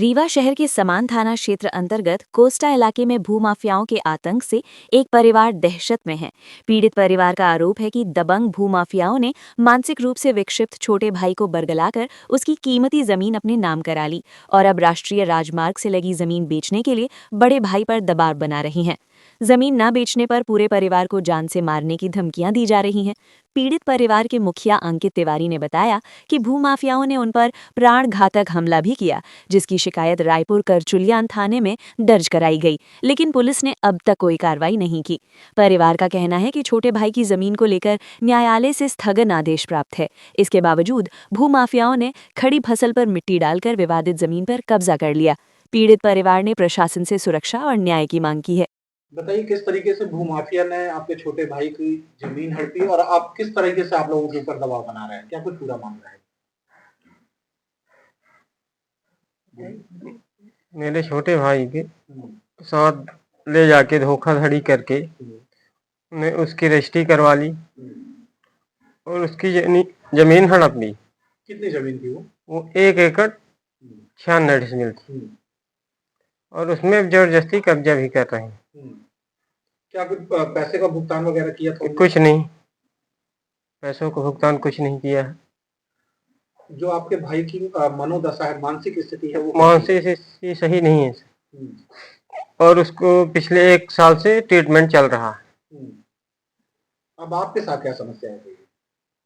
रीवा शहर के समान थाना क्षेत्र अंतर्गत कोस्टा इलाके में भूमाफियाओं के आतंक से एक परिवार दहशत में है। पीड़ित परिवार का आरोप है कि दबंग भूमाफियाओं ने मानसिक रूप से विक्षिप्त छोटे भाई को बरगलाकर उसकी कीमती जमीन अपने नाम करा ली और अब राष्ट्रीय राजमार्ग से लगी जमीन बेचने के लिए बड़े भाई पर दबाव बना रही हैं। जमीन न बेचने पर पूरे परिवार को जान से मारने की धमकियां दी जा रही हैं। पीड़ित परिवार के मुखिया अंकित तिवारी ने बताया कि भूमाफियाओं ने उन पर प्राणघातक हमला भी किया, जिसकी शिकायत रायपुर करचुलियान थाने में दर्ज कराई गई, लेकिन पुलिस ने अब तक कोई कार्रवाई नहीं की। परिवार का कहना है कि छोटे भाई की जमीन को लेकर न्यायालय से स्थगन आदेश प्राप्त है। इसके बावजूद भूमाफियाओं ने खड़ी फसल पर मिट्टी डालकर विवादित जमीन पर कब्जा कर लिया। पीड़ित परिवार ने प्रशासन से सुरक्षा और न्याय की मांग की है। बताइए किस तरीके से भूमाफिया ने आपके छोटे भाई की जमीन हड़पी और आप किस तरीके से आप लोगों के ऊपर दबाव बना रहे हैं? क्या कुछ पूरा मामला है? मेरे छोटे भाई के साथ ले जाके धोखाधड़ी करके मैं उसकी रजिस्ट्री करवा ली और उसकी जमीन हड़प ली। कितनी जमीन थी वो? वो 1 एकड़ 96 डिसमिल थी और उसमें जबरदस्ती कब्जा भी कर रहे हैं। क्या कुछ पैसे का भुगतान वगैरह किया था? कुछ नहीं, पैसों का भुगतान कुछ नहीं किया है। जो आपके भाई की मनोदशा है, मानसिक स्थिति है, वो मानसिक स्थिति सही नहीं है और उसको पिछले 1 साल से ट्रीटमेंट चल रहा है। अब आपके साथ क्या समस्या है?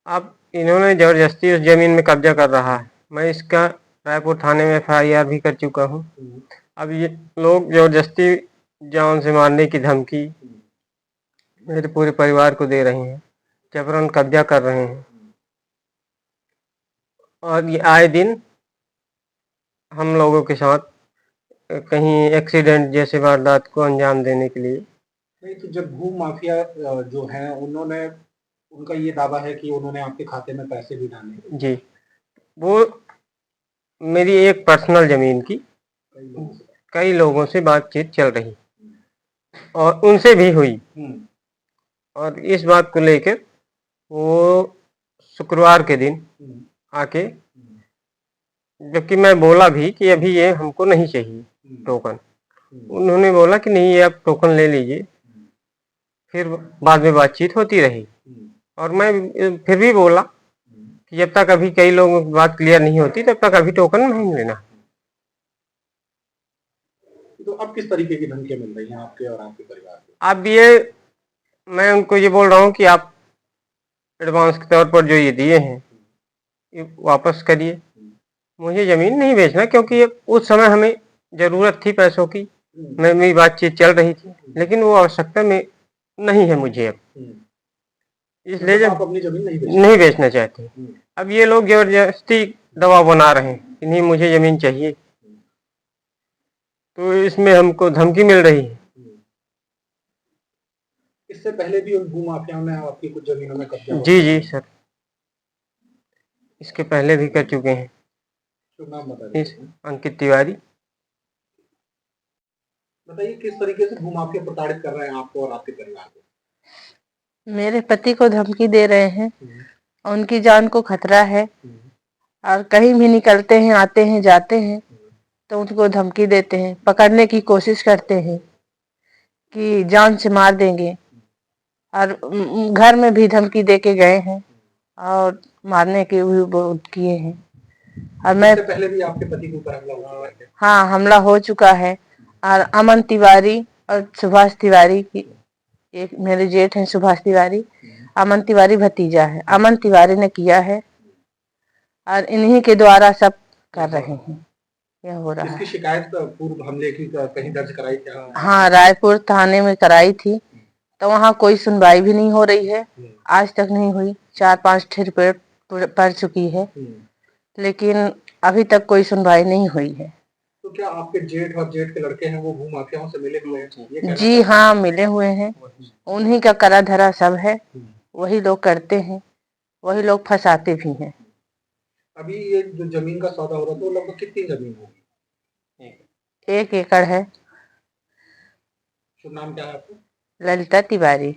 अब इन्होंने जबरदस्ती उस जमीन में कब्जा कर रहा है। मैं इसका रायपुर थाने में FIR भी कर चुका हूँ। अब ये लोग जबरदस्ती जान से मारने की धमकी मेरे पूरे परिवार को दे रहे हैं, जबरन कब्जा कर रहे हैं और ये आए दिन हम लोगों के साथ कहीं एक्सीडेंट जैसे वारदात को अंजाम देने के लिए। नहीं तो जब भू माफिया जो है उन्होंने उनका ये दावा है कि उन्होंने आपके खाते में पैसे भी डाले। जी, वो मेरी एक पर्सनल जमीन की कई लोगों से बातचीत चल रही और उनसे भी हुई और इस बात को लेकर वो शुक्रवार के दिन आके, जबकि मैं बोला भी कि अभी ये हमको नहीं चाहिए टोकन, उन्होंने बोला कि नहीं ये आप टोकन ले लीजिए। फिर बाद में बातचीत होती रही और मैं फिर भी बोला कि जब तक अभी कई लोगों की बात क्लियर नहीं होती तब तक अभी टोकन नहीं लेना। तो अब किस तरीके की धमकियां मिल रही हैं आपके और आपके परिवार को? अब ये मैं उनको ये बोल रहा हूँ कि आप एडवांस के तौर पर जो ये दिए हैं ये वापस करिए, मुझे जमीन नहीं बेचना, क्योंकि उस समय हमें जरूरत थी पैसों की, मेरी बातचीत चल रही थी, लेकिन वो आवश्यकता में नहीं है मुझे अब, इसलिए जब आप अपनी जमीन नहीं बेचना चाहते। अब ये लोग जबरदस्ती दबाव बना रहे हैं कि नहीं मुझे जमीन चाहिए, तो इसमें हमको धमकी मिल रही है। इससे पहले भी उन भूमाफियाओं ने आपकी कुछ जमीनों में कब्जा? जी सर, इसके पहले भी कर चुके हैं। तो नाम बता अंकित तिवारी। बताइए किस तरीके से भूमाफिया प्रताड़ित कर रहे हैं आपको और आपके परिवार को? मेरे पति को धमकी दे रहे हैं, उनकी जान को खतरा है और कहीं भी निकलते हैं, आते हैं, जाते हैं तो उनको धमकी देते हैं, पकड़ने की कोशिश करते हैं कि जान से मार देंगे और घर में भी धमकी दे के गए हैं और मारने के भी बहुत किए हैं। और मैं पहले भी आपके पति के ऊपर हमला हुआ है? हाँ, हमला हो चुका है और अमन तिवारी और सुभाष तिवारी की, एक मेरे जेठ हैं सुभाष तिवारी, अमन तिवारी भतीजा है, अमन तिवारी ने किया है और इन्हीं के द्वारा सब कर रहे हैं। यह हो रहा है। इसकी शिकायत पूर्व हमले की कहीं दर्ज कराई क्या? हाँ, रायपुर थाने में कराई थी, तो वहाँ कोई सुनवाई भी नहीं हो रही है, आज तक नहीं हुई। 4-5 रिपोर्ट पड़ चुकी है, लेकिन अभी तक कोई सुनवाई नहीं हुई है। तो क्या आपके जेठ और जेठ के लड़के हैं वो भूमाफियाओं से मिले हुए हैं? जी हाँ, मिले हुए हैं, उन्हीं का करा धरा सब है, वही लोग करते हैं, वही लोग फंसाते भी हैं। अभी ये जो जमीन का सौदा हो रहा था, लगभग कितनी जमीन होगी? 1 एकड़ है। शुभ नाम क्या है आपका? ललिता तिवारी।